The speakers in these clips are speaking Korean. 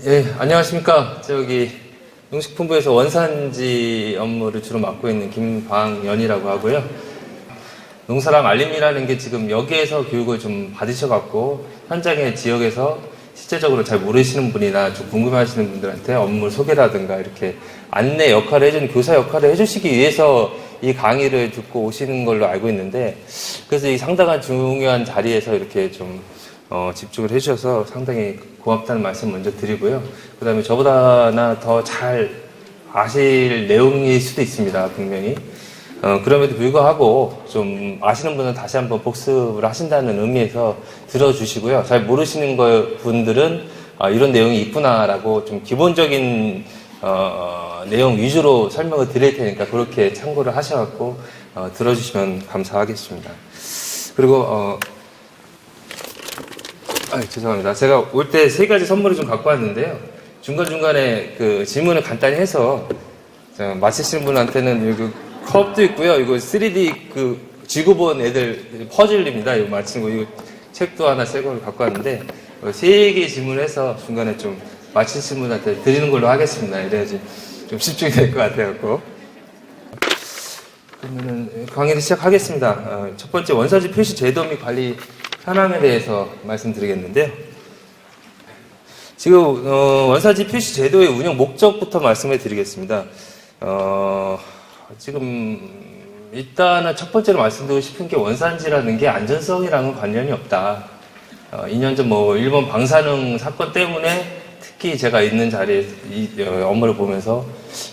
예, 안녕하십니까. 저기 농식품부에서 원산지 업무를 주로 맡고 있는 김방연이라고 하고요. 농사랑 알림이라는 게 지금 여기에서 교육을 좀 받으셔갖고 현장의 지역에서 실제적으로 잘 모르시는 분이나 좀 궁금해하시는 분들한테 업무 소개라든가 이렇게 안내 역할을 해주는 교사 역할을 해주시기 위해서 이 강의를 듣고 오시는 걸로 알고 있는데, 그래서 이 상당한 중요한 자리에서 이렇게 좀 집중을 해주셔서 상당히 고맙다는 말씀 먼저 드리고요. 그 다음에 저보다나 더 잘 아실 내용일 수도 있습니다, 분명히. 그럼에도 불구하고 좀 아시는 분은 다시 한번 복습을 하신다는 의미에서 들어주시고요. 잘 모르시는 분들은 이런 내용이 있구나라고 좀 기본적인 내용 위주로 설명을 드릴 테니까 그렇게 참고를 하셔갖고 들어주시면 감사하겠습니다. 그리고 죄송합니다. 제가 올 때 3가지 선물을 좀 갖고 왔는데요. 중간중간에 그 질문을 간단히 해서 마치시는 분한테는 여기 컵도 있고요. 이거 3D 그 지구본 애들 퍼즐입니다. 이거 마친 거. 이거 책도 하나 새 걸 갖고 왔는데 3개 질문해서 중간에 좀 마치신 분한테 드리는 걸로 하겠습니다. 이래야지 좀 집중이 될 것 같아요. 그러면은 강의를 시작하겠습니다. 첫 번째 원산지 표시 제도 및 관리 현황에 대해서 말씀드리겠는데요. 지금 원산지 표시 제도의 운영 목적부터 말씀해 드리겠습니다. 지금 일단은 첫 번째로 말씀드리고 싶은 게 원산지라는 게 안전성이랑은 관련이 없다. 2년 전 일본 방사능 사건 때문에 특히 제가 있는 자리에 이 업무를 보면서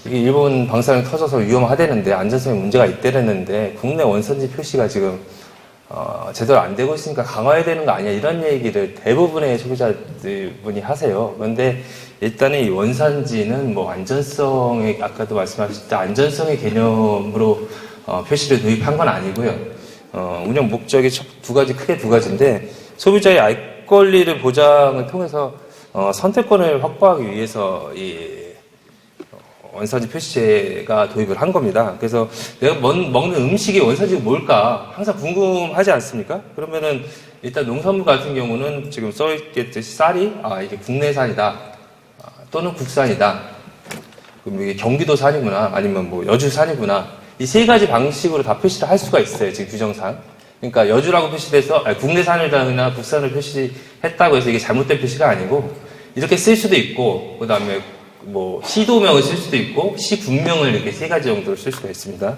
이게 일본 방사능 터져서 위험하다는데 안전성에 문제가 있다는데 국내 원산지 표시가 지금 제대로 안 되고 있으니까 강화해야 되는 거 아니야, 이런 얘기를 대부분의 소비자분이 하세요. 그런데 일단은 이 원산지는 안전성의, 아까도 말씀하셨을 안전성의 개념으로 표시를 도입한 건 아니고요. 운영 목적이 크게 두 가지인데, 소비자의 알 권리를 보장을 통해서 선택권을 확보하기 위해서 이 원산지 표시제가 도입을 한 겁니다. 그래서 내가 먹는 음식이 원산지가 뭘까 항상 궁금하지 않습니까? 그러면은 일단 농산물 같은 경우는 지금 써있겠듯이 쌀이 이게 국내산이다 또는 국산이다, 그럼 이게 경기도산이구나 아니면 여주산이구나, 이 3가지 방식으로 다 표시를 할 수가 있어요, 지금 규정상. 그러니까 여주라고 표시돼서 국내산이나 국산을 표시했다고 해서 이게 잘못된 표시가 아니고 이렇게 쓸 수도 있고, 그 다음에 시도명을 쓸 수도 있고 시군명을 이렇게 3가지 정도로 쓸 수가 있습니다.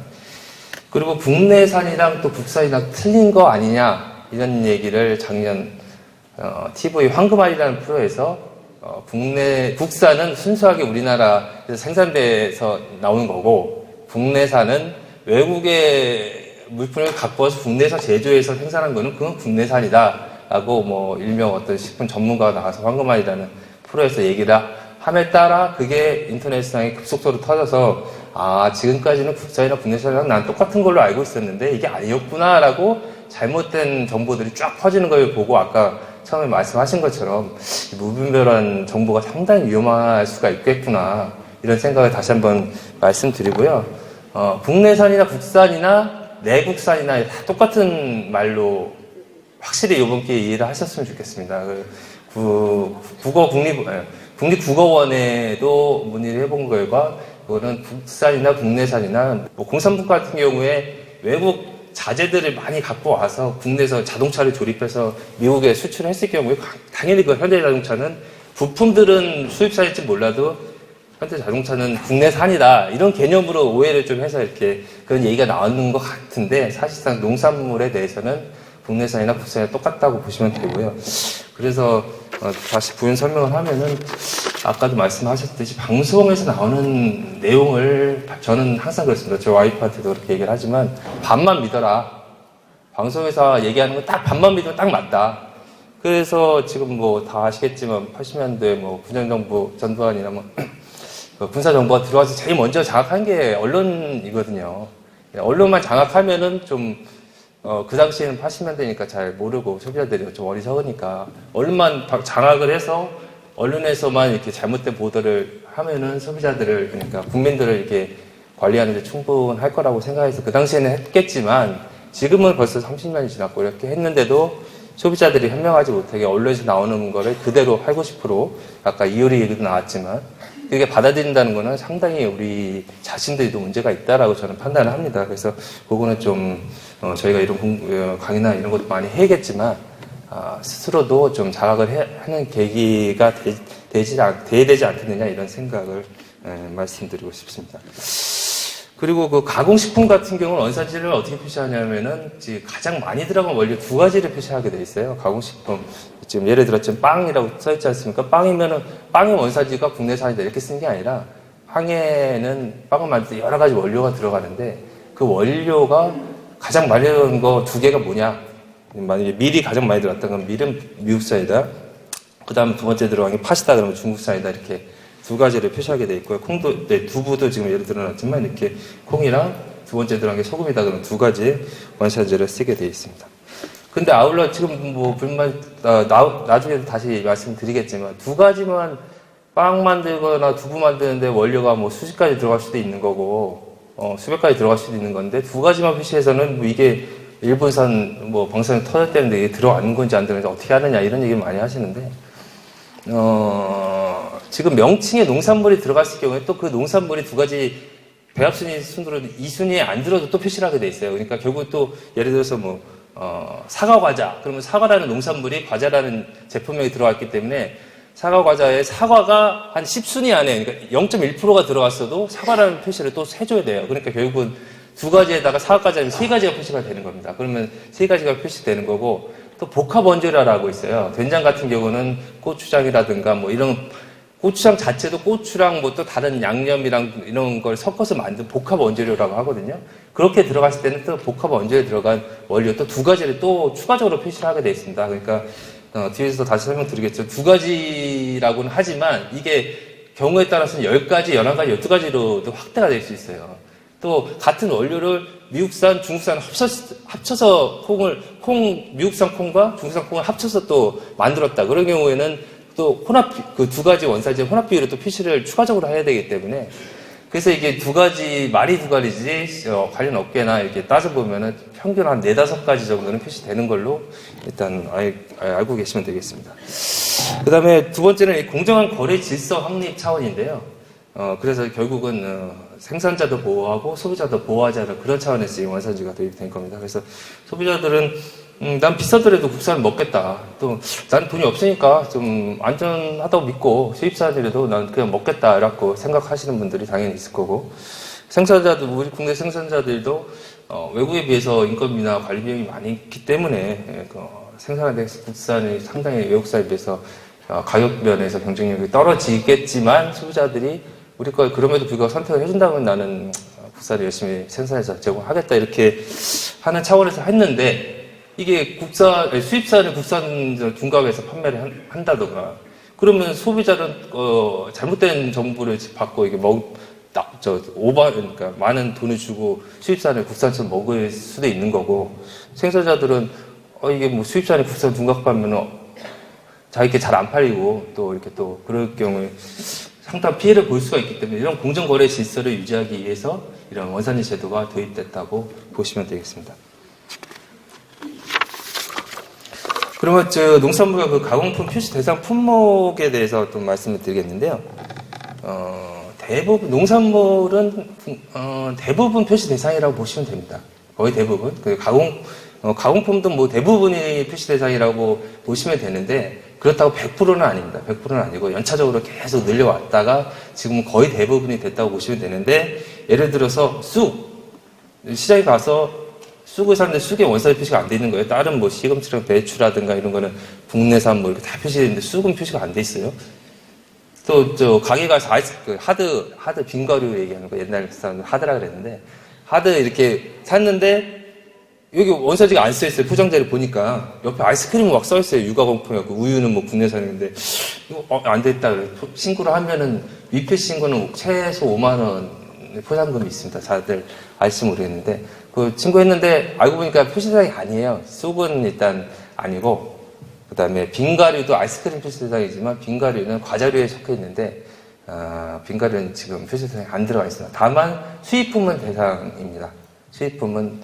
그리고 국내산이랑 또 국산이랑 틀린 거 아니냐, 이런 얘기를 작년 TV 황금알이라는 프로에서 국산은 순수하게 우리나라에서 생산돼서 나오는 거고, 국내산은 외국의 물품을 갖고 와서 국내에서 제조해서 생산한 거는 그건 국내산이다 라고 일명 어떤 식품 전문가가 나와서 황금알이라는 프로에서 얘기를 함에 따라 그게 인터넷상에 급속도로 터져서 지금까지는 국산이나 국내산이랑 난 똑같은 걸로 알고 있었는데 이게 아니었구나 라고 잘못된 정보들이 쫙 퍼지는 걸 보고 아까 처음에 말씀하신 것처럼 무분별한 정보가 상당히 위험할 수가 있겠구나, 이런 생각을 다시 한번 말씀드리고요. 국내산이나 국산이나 내국산이나 다 똑같은 말로 확실히 이번 기회에 이해를 하셨으면 좋겠습니다. 국립국어원에도 문의를 해본 결과 그거는 국산이나 국내산이나 공산품 같은 경우에 외국 자재들을 많이 갖고 와서 국내에서 자동차를 조립해서 미국에 수출했을 경우에 당연히 그 현대자동차는 부품들은 수입산일지 몰라도 현대자동차는 국내산이다, 이런 개념으로 오해를 좀 해서 이렇게 그런 얘기가 나오는 것 같은데, 사실상 농산물에 대해서는 국내산이나 국산이 똑같다고 보시면 되고요. 그래서 다시 부연 설명을 하면은 아까도 말씀하셨듯이 방송에서 나오는 내용을 저는 항상 그렇습니다. 저 와이프한테도 그렇게 얘기를 하지만 반만 믿어라. 방송에서 얘기하는 건 딱 반만 믿으면 딱 맞다. 그래서 지금 다 아시겠지만 80년대 군정정부 전두환이나 군사정부가 들어와서 제일 먼저 장악한 게 언론이거든요. 언론만 장악하면은 그 당시에는 80년대니까 잘 모르고 소비자들이 좀 어리석으니까 언론만 장악을 해서 언론에서만 이렇게 잘못된 보도를 하면은 소비자들을, 그러니까 국민들을 이렇게 관리하는 데 충분할 거라고 생각해서 그 당시에는 했겠지만 지금은 벌써 30년이 지났고 이렇게 했는데도 소비자들이 현명하지 못하게 언론에서 나오는 거를 그대로 8, 90% 아까 이효리 얘기도 나왔지만 그게 받아들인다는 거는 상당히 우리 자신들도 문제가 있다라고 저는 판단을 합니다. 그래서 그거는 좀 저희가 이런 강의나 이런 것도 많이 해야겠지만 스스로도 좀 자각을 하는 계기가 돼야 되지 않겠느냐 이런 생각을 말씀드리고 싶습니다. 그리고 그 가공식품 같은 경우는 원산지를 어떻게 표시하냐면은 가장 많이 들어간 원료 두 가지를 표시하게 돼 있어요. 가공식품. 지금 예를 들어 지금 빵이라고 써있지 않습니까? 빵이면은 빵의 원산지가 국내산이다 이렇게 쓴 게 아니라 빵에는 빵을 만들 때 여러 가지 원료가 들어가는데 그 원료가 가장 많이 들어간 거 두 개가 뭐냐? 만약에 밀이 가장 많이 들어갔던 건 밀은 미국산이다. 그 다음에 두 번째 들어간 게 팥이다 그러면 중국산이다 이렇게 두 가지를 표시하게 돼 있고요. 콩도, 두부도 지금 예를 들어놨지만 이렇게 콩이랑 두 번째 들어간 게 소금이다 그러면 두 가지 원산지를 쓰게 돼 있습니다. 근데 아울러 지금 뭐 불만, 나중에 다시 말씀드리겠지만 두 가지만 빵 만들거나 두부 만드는데 원료가 뭐 수십 가지 들어갈 수도 있는 거고, 수백 가지 들어갈 수도 있는 건데 두 가지만 표시해서는 뭐 이게 일본산 뭐 방사능 터졌다는데 이게 들어가는 건지 안 들어가는지 어떻게 하느냐 이런 얘기를 많이 하시는데, 지금 명칭에 농산물이 들어갔을 경우에 또 그 농산물이 두 가지 배합순위 순으로 2순위에 안 들어도 또 표시를 하게 돼 있어요. 그러니까 결국 또 예를 들어서 뭐, 사과 과자. 그러면 사과라는 농산물이 과자라는 제품명이 들어갔기 때문에 사과 과자에 사과가 한 10순위 안에, 그러니까 0.1%가 들어갔어도 사과라는 표시를 또 해줘야 돼요. 그러니까 결국은 두 가지에다가 사과 과자는 세 가지가 표시가 되는 겁니다. 그러면 세 가지가 표시되는 거고, 또 복합 원재료라고 있어요. 된장 같은 경우는 고추장이라든가 뭐 이런 고추장 자체도 고추랑 뭐 또 다른 양념이랑 이런 걸 섞어서 만든 복합 원재료라고 하거든요. 그렇게 들어갔을 때는 또 복합 원재료에 들어간 원료 또 두 가지를 또 추가적으로 표시를 하게 되어 있습니다. 그러니까 뒤에서 다시 설명드리겠죠. 두 가지라고는 하지만 이게 경우에 따라서는 10가지, 11가지, 12가지로도 확대가 될 수 있어요. 또 같은 원료를 미국산, 중국산 합쳐서 미국산 콩과 중국산 콩을 합쳐서 또 만들었다. 그런 경우에는 또 그 두 가지 원산지의 혼합 비율을 또 표시를 추가적으로 해야 되기 때문에, 그래서 이게 말이 두 가지지, 관련 업계나 이렇게 따져보면은 평균 한 4-5가지 정도는 표시되는 걸로 일단 알고 계시면 되겠습니다. 그 다음에 두 번째는 공정한 거래 질서 확립 차원인데요. 그래서 결국은 생산자도 보호하고 소비자도 보호하자는 그런 차원에서 이 원산지가 도입이 된 겁니다. 그래서 소비자들은 난 비싸더라도 국산을 먹겠다. 또 난 돈이 없으니까 좀 안전하다고 믿고 수입산이라도 난 그냥 먹겠다라고 생각하시는 분들이 당연히 있을 거고, 우리 국내 생산자들도 외국에 비해서 인건비나 관리 비용이 많이 있기 때문에 생산에 대해서 국산이 상당히 외국산에 비해서 가격 면에서 경쟁력이 떨어지겠지만, 소비자들이 우리 걸 그럼에도 불구하고 선택을 해준다면 나는 국산을 열심히 생산해서 제공하겠다 이렇게 하는 차원에서 했는데, 이게 수입산을 국산 둔갑해서 판매를 한다던가 그러면 소비자는 잘못된 정보를 받고 이게 그러니까 많은 돈을 주고 수입산을 국산처럼 먹을 수도 있는 거고, 생산자들은 이게 뭐 수입산이 국산 둔갑하면 자기께 잘 안 팔리고 또 이렇게 또 그럴 경우에 상당한 피해를 볼 수가 있기 때문에 이런 공정거래 질서를 유지하기 위해서 이런 원산지 제도가 도입됐다고 보시면 되겠습니다. 그러면 농산물과 그 가공품 표시 대상 품목에 대해서 좀 말씀을 드리겠는데요. 대부분 농산물은 대부분 표시 대상이라고 보시면 됩니다. 거의 대부분. 가공품도 뭐 대부분이 표시 대상이라고 보시면 되는데, 그렇다고 100%는 아닙니다. 100%는 아니고 연차적으로 계속 늘려왔다가 지금은 거의 대부분이 됐다고 보시면 되는데, 예를 들어서 시장에 가서 쑥을 샀는데 쑥에 원산지 표시가 안 돼 있는 거예요. 다른 뭐 시금치랑 배추라든가 이런 거는 국내산 뭐 이렇게 다 표시되어 있는데 쑥은 표시가 안 돼 있어요. 또 가게 가서 하드 빙가류 얘기하는 거, 옛날 사람들 하드라 그랬는데, 하드 이렇게 샀는데 여기 원산지가 안 써 있어요. 포장재를 보니까 옆에 아이스크림은 막 써 있어요. 유가공품이고 우유는 뭐 국내산인데 안 됐다 그래. 신고를 하면은 위패 신고는 최소 5만 원 포장금이 있습니다. 다들 알지 모르겠는데 그 신고했는데 알고 보니까 표시대상이 아니에요. 쑥은 일단 아니고, 그 다음에 빙가류도 아이스크림 표시대상이지만 빙가류는 과자류에 적혀 있는데 빙가류는 지금 표시대상에 안 들어가 있습니다. 다만 수입품은 대상입니다. 수입품은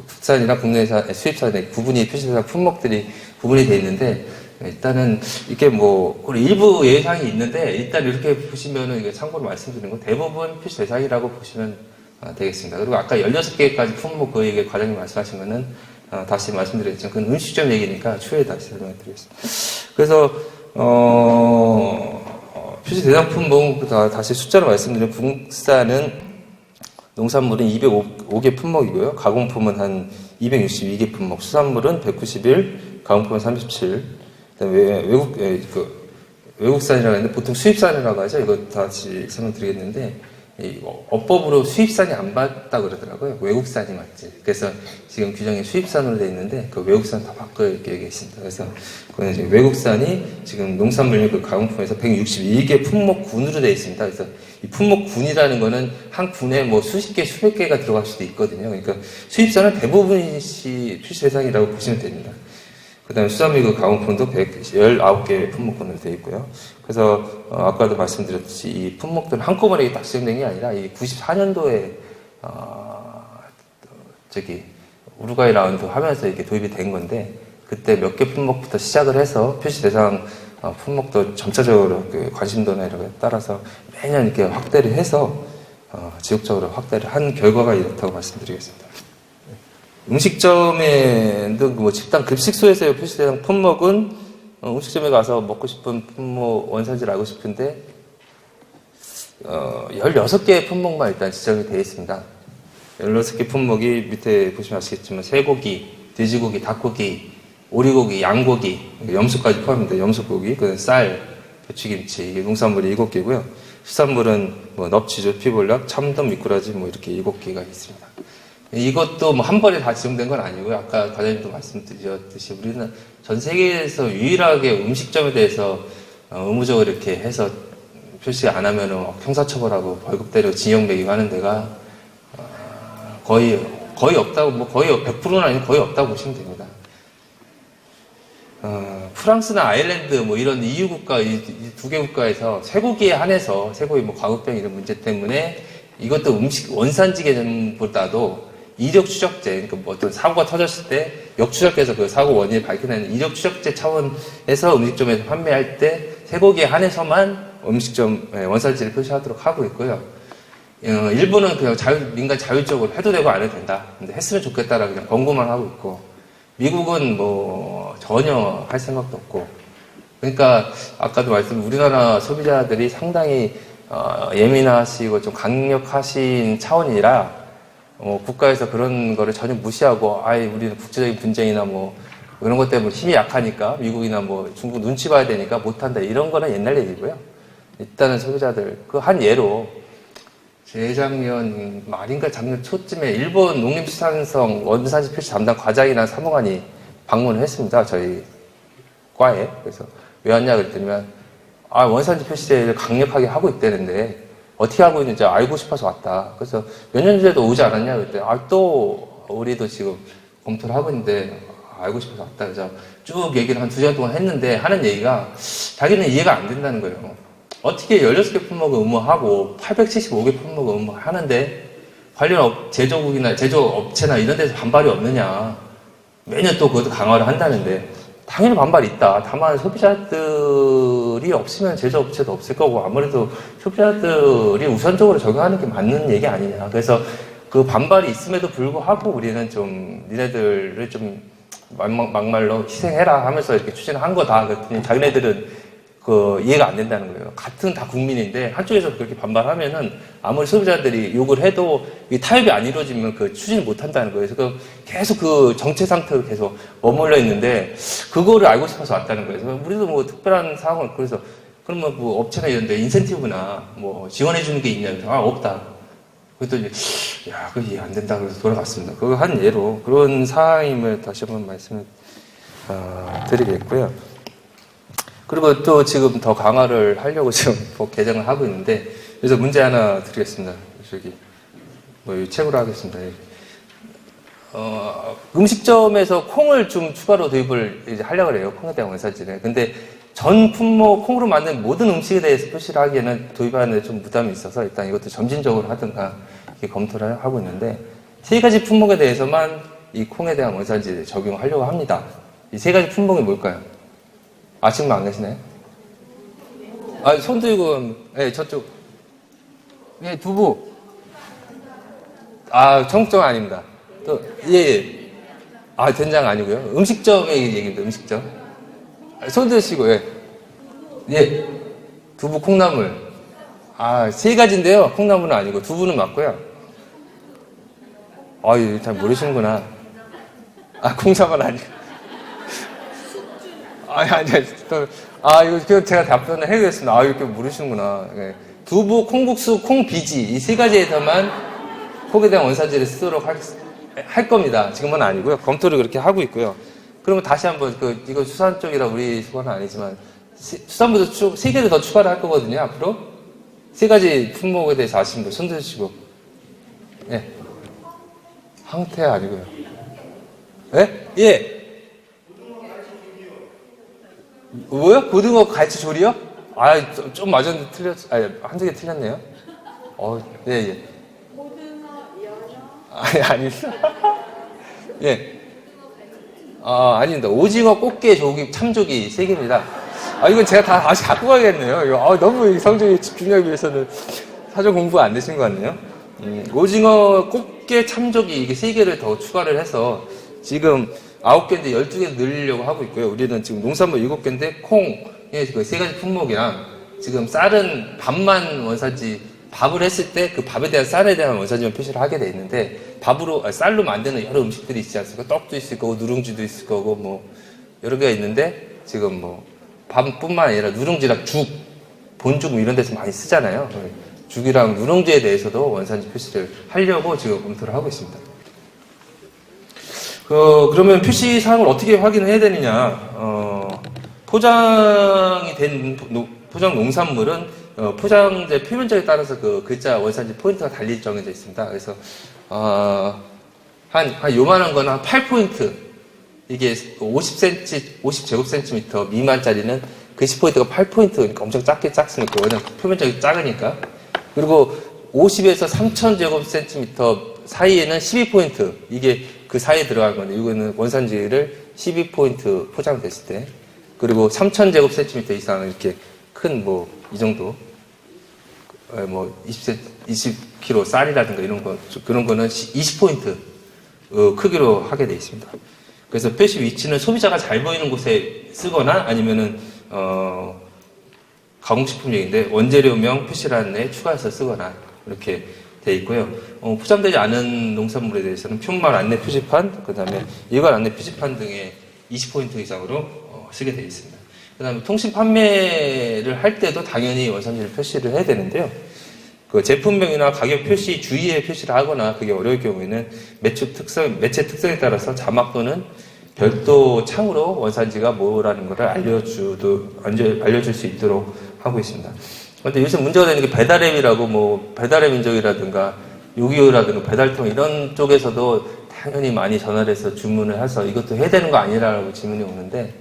국산이나 국내산, 수입산의 구분이 표시대상 품목들이 구분이 되어 있는데, 일단은 이게 뭐 일부 예상이 있는데 일단 이렇게 보시면은 이게 참고로 말씀드리는 건 대부분 표시 대상이라고 보시면 되겠습니다. 그리고 아까 16개까지 품목 그 과장님 말씀하신 거는 다시 말씀드리겠지만 그건 음식점 얘기니까 추후에 다시 설명해 드리겠습니다. 그래서 표시 대상 품목부터 다시 숫자로 말씀드리면 국산은 농산물은 205개 품목이고요. 가공품은 한 262개 품목, 수산물은 191, 가공품은 37. 그다음에 외국산이라고 했는데 보통 수입산이라고 하죠. 이거 다시 설명드리겠는데 어법으로 수입산이 안 맞다 그러더라고요. 외국산이 맞지. 그래서 지금 규정이 수입산으로 되어 있는데 그 외국산 다 바꿔 이렇게 얘기했습니다. 그래서 그건 이제 외국산이 지금 농산물 그 가공품에서 162개 품목군으로 되어 있습니다. 그래서 이 품목군이라는 거는 한 군에 뭐 수십 개, 수백 개가 들어갈 수도 있거든요. 그러니까 수입산은 대부분이 표시 대상이라고 보시면 됩니다. 그 다음에 수산물 그 가공품도 119개 품목군으로 되어 있고요. 그래서 아까도 말씀드렸듯이 이 품목들은 한꺼번에 딱 지정된 게 아니라 이 94년도에 우루과이 라운드 하면서 이렇게 도입이 된 건데 그때 몇 개 품목부터 시작을 해서 표시 대상 품목도 점차적으로 그 관심도나 이런 거에 따라서 매년 이렇게 확대를 해서 지속적으로 확대를 한 결과가 이렇다고 말씀드리겠습니다. 음식점에도 뭐 집단 급식소에서의 표시 대상 품목은 음식점에 가서 먹고 싶은 품목 원산지를 알고 싶은데 16개의 품목만 일단 지정이 되어 있습니다. 16개 품목이 밑에 보시면 아시겠지만 쇠고기, 돼지고기, 닭고기, 오리고기, 양고기, 염소까지 포함입니다. 염소고기, 그다음에 쌀, 배추김치, 이게 농산물이 7개고요. 수산물은 뭐 넙치, 조피볼락, 참돔, 미꾸라지 뭐 이렇게 7개가 있습니다. 이것도 뭐 한 번에 다 지정된 건 아니고요. 아까 과장님도 말씀드렸듯이 우리는 전 세계에서 유일하게 음식점에 대해서 의무적으로 이렇게 해서 표시 안 하면은 형사처벌하고 벌금 때리고 징역 매기고 하는 데가 거의 없다고, 뭐 거의 100%는 아니고 거의 없다고 보시면 됩니다. 프랑스나 아일랜드 뭐 이런 EU 국가, 이 두 개 국가에서 쇠고기에 한해서 쇠고기 뭐 과급병 이런 문제 때문에 이것도 음식 원산지 개념보다도 이력 추적제, 그러니까 뭐 어떤 사고가 터졌을 때 역추적해서 그 사고 원인을 밝혀내는 이력 추적제 차원에서 음식점에서 판매할 때 쇠고기에 한해서만 음식점 원산지를 표시하도록 하고 있고요. 일본은 그냥 민간 자율적으로 해도 되고 안 해도 된다. 근데 했으면 좋겠다라 그냥 권고만 하고 있고, 미국은 뭐 전혀 할 생각도 없고. 그러니까 아까도 우리나라 소비자들이 상당히 예민하시고 좀 강력하신 차원이라 국가에서 그런 거를 전혀 무시하고 우리는 국제적인 분쟁이나 뭐 그런 것 때문에 힘이 약하니까 미국이나 뭐 중국 눈치 봐야 되니까 못한다 이런 거는 옛날 얘기고요. 일단은 소비자들 그 한 예로 재작년 말인가 작년 초쯤에 일본 농림수산성 원산지 표시 담당 과장이나 사무관이 방문을 했습니다. 저희 과에. 그래서 왜 왔냐 그랬더니만 원산지 표시를 강력하게 하고 있다는데 어떻게 하고 있는지 알고 싶어서 왔다. 그래서 몇 년 전에도 오지 않았냐 그랬더니 또 우리도 지금 검토를 하고 있는데 알고 싶어서 왔다. 그래서 쭉 얘기를 한 2시간 동안 했는데 하는 얘기가 자기는 이해가 안 된다는 거예요. 어떻게 16개 품목을 의무하고 875개 품목을 의무하는데 관련 제조국이나 제조업체나 이런 데서 반발이 없느냐. 매년 또 그것도 강화를 한다는데 당연히 반발이 있다. 다만 소비자들이 없으면 제조업체도 없을 거고 아무래도 소비자들이 우선적으로 적용하는 게 맞는 얘기 아니냐. 그래서 그 반발이 있음에도 불구하고 우리는 좀 니네들을 좀 막말로 희생해라 하면서 이렇게 추진을 한 거다. 그랬더니 자기네들은 이해가 안 된다는 거예요. 같은 다 국민인데 한쪽에서 그렇게 반발하면은 아무리 소비자들이 욕을 해도 이 타협이 안 이루어지면 그 추진을 못 한다는 거예요. 그래서 계속 그 정체 상태로 계속 머물러 있는데 그거를 알고 싶어서 왔다는 거예요. 그래서 우리도 뭐 특별한 상황을 그래서 그러면 뭐 업체나 이런 데 인센티브나 뭐 지원해 주는 게 있냐 그래서 없다. 그랬더니 그거 이해 안 된다 그래서 돌아갔습니다. 그거 한 예로 그런 상황임을 다시 한번 말씀을 드리겠고요. 그리고 또 지금 더 강화를 하려고 지금 개정을 하고 있는데, 그래서 문제 하나 드리겠습니다. 이 책으로 하겠습니다. 음식점에서 콩을 좀 추가로 도입을 이제 하려고 해요. 콩에 대한 원산지를. 근데 전 품목, 콩으로 만든 모든 음식에 대해서 표시를 하기에는 도입하는 데 좀 부담이 있어서 일단 이것도 점진적으로 하든가 이렇게 검토를 하고 있는데, 세 가지 품목에 대해서만 이 콩에 대한 원산지를 적용하려고 합니다. 이 세 가지 품목이 뭘까요? 아시는 분 안 계시나요? 아, 손 들고, 네, 저쪽. 예, 두부. 아, 청국장 아닙니다. 또, 예. 아, 된장 아니고요. 음식점의 얘기입니다, 음식점. 손 드시고, 예. 예. 두부, 콩나물. 아, 세 가지인데요. 콩나물은 아니고, 두부는 맞고요. 아, 잘 모르시는구나. 아, 콩사발 아니고. 이거 제가 답변을 해드렸습니다. 아, 이렇게 모르시는구나. 예. 두부, 콩국수, 콩비지. 이 세 가지에서만 콩에 대한 원산지를 쓰도록 할 겁니다. 지금은 아니고요. 검토를 그렇게 하고 있고요. 그러면 다시 한번, 이거 수산 쪽이라 우리 수관은 아니지만, 수산부도 세 개를 더 추가를 할 거거든요, 앞으로. 세 가지 품목에 대해서 아시는 분 손 드시고. 예. 황태 아니고요. 예? 예. 뭐요? 고등어 갈치 조리요? 아, 좀 맞았는데 한두 개 틀렸네요. 예, 예. 고등어, 연어. 아니. 예. 아닙니다. 오징어, 꽃게, 조기, 참조기 세 개입니다. 이건 제가 다 다시 갖고 가야겠네요. 너무 성적에 집중하기 위해서는 사전 공부가 안 되신 것 같네요. 오징어, 꽃게, 참조기 이게 세 개를 더 추가를 해서 지금 9개인데 12개 늘리려고 하고 있고요. 우리는 지금 농산물 7개인데 콩의 그 세 가지 품목이랑 지금 쌀은 밥만 원산지, 밥을 했을 때 그 밥에 대한 쌀에 대한 원산지만 표시를 하게 돼 있는데 쌀로 만드는 여러 음식들이 있지 않습니까? 떡도 있을 거고 누룽지도 있을 거고 뭐 여러 개가 있는데 지금 뭐 밥뿐만 아니라 누룽지랑 죽, 본죽 이런 데서 많이 쓰잖아요. 죽이랑 누룽지에 대해서도 원산지 표시를 하려고 지금 검토를 하고 있습니다. 그러면 표시 사항을 어떻게 확인해야 되느냐? 포장이 된 포장 농산물은 포장재 표면적에 따라서 그 글자 원산지 포인트가 달리 정해져 있습니다. 그래서 한 요만한 거는 한 8포인트, 이게 50cm, 50제곱센티미터 미만짜리는 글씨 포인트가 8포인트, 그러니까 엄청 작습니다. 왜냐면 표면적이 작으니까. 그리고 50에서 3000제곱센티미터 사이에는 12포인트, 이게 그 사이에 들어간 건데, 이거는 원산지를 12포인트 포장됐을 때. 그리고 3000제곱센티미터 이상 이렇게 큰 이 정도, 20kg 쌀이라든가 이런 거, 그런 거는 20포인트 크기로 하게 되어 있습니다. 그래서 표시 위치는 소비자가 잘 보이는 곳에 쓰거나 아니면은, 가공식품용인데 원재료명 표시란에 추가해서 쓰거나 이렇게 되어 있고요. 포장되지 않은 농산물에 대해서는 표말 안내 표지판, 그 다음에 일괄 안내 표지판 등의 20포인트 이상으로 쓰게 되어 있습니다. 그 다음에 통신 판매를 할 때도 당연히 원산지를 표시를 해야 되는데요. 그 제품명이나 가격 표시 주의에 표시를 하거나 그게 어려울 경우에는 매체 특성에 따라서 자막 또는 별도 창으로 원산지가 뭐라는 것을 알려줄 수 있도록 하고 있습니다. 그런데 요즘 문제가 되는 게 배달앱이라고 배달의 민족이라든가 요기요라든가 배달통 이런 쪽에서도 당연히 많이 전화를 해서 주문을 해서 이것도 해야 되는 거 아니라고 질문이 오는데,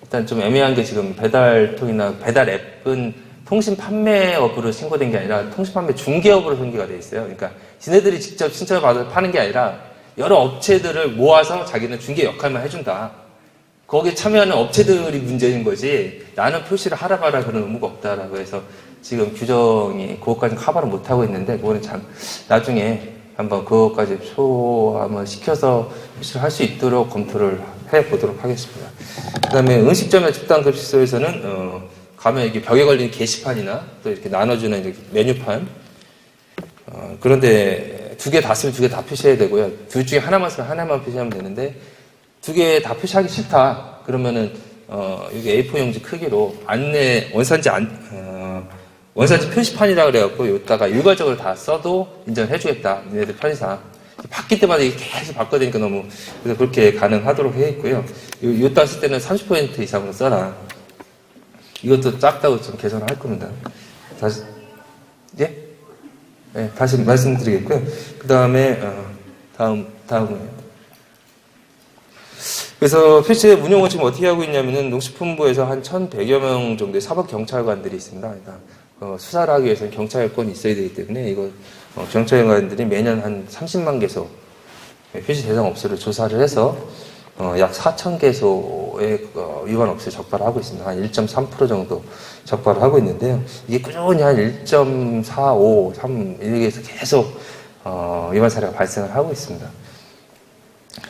일단 좀 애매한 게 지금 배달통이나 배달앱은 통신 판매업으로 신고된 게 아니라 통신 판매 중개업으로 등기가 돼 있어요. 그러니까 지네들이 직접 신청을 받아서 파는 게 아니라 여러 업체들을 모아서 자기는 중개 역할만 해준다. 거기에 참여하는 업체들이 문제인 거지 나는 표시를 하라 마라 그런 의무가 없다라고 해서 지금 규정이 그것까지 커버를 못하고 있는데, 그거는 참 나중에 한번 그것까지 소화를 시켜서 표시를 할 수 있도록 검토를 해보도록 하겠습니다. 그 다음에 음식점이나 집단급식소에서는 가면 이렇게 벽에 걸린 게시판이나 또 이렇게 나눠주는 이렇게 메뉴판, 그런데 2개 다 쓰면 2개 다 표시해야 되고요. 둘 중에 하나만 쓰면 하나만 표시하면 되는데 2개 다 표시하기 싫다. 그러면은 이게 A4 용지 크기로 안내 원산지 표시판이라 그래갖고 여기다가 일괄적으로 다 써도 인정해주겠다. 니네들 편의상 바뀔 때마다 이게 계속 바꿔야 되니까 너무, 그래서 그렇게 가능하도록 해 있고요. 요따 쓸 때는 30% 이상으로 써라. 이것도 작다고 좀 개선을 할 겁니다. 다시 말씀드리겠고요. 그 다음에, 다음은요. 그래서 표시의 운용을 지금 어떻게 하고 있냐면은 농식품부에서 한 1,100여 명 정도의 사법경찰관들이 있습니다. 그러니까 수사를 하기 위해서는 경찰권이 있어야 되기 때문에 이거 경찰관들이 매년 한 30만 개소 표시 대상 업소를 조사를 해서 약 4,000개소의 위반 업소 적발을 하고 있습니다. 한 1.3% 정도 적발을 하고 있는데요. 이게 꾸준히 한 1.45, 3 이렇게 해서 계속 위반 사례가 발생을 하고 있습니다.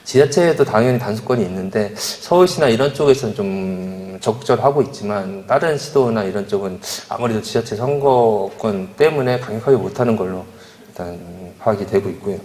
지자체에도 당연히 단속권이 있는데 서울시나 이런 쪽에서는 좀 적절하고 있지만 다른 시도나 이런 쪽은 아무래도 지자체 선거권 때문에 강력하게 못하는 걸로 일단 파악이 되고 있고요.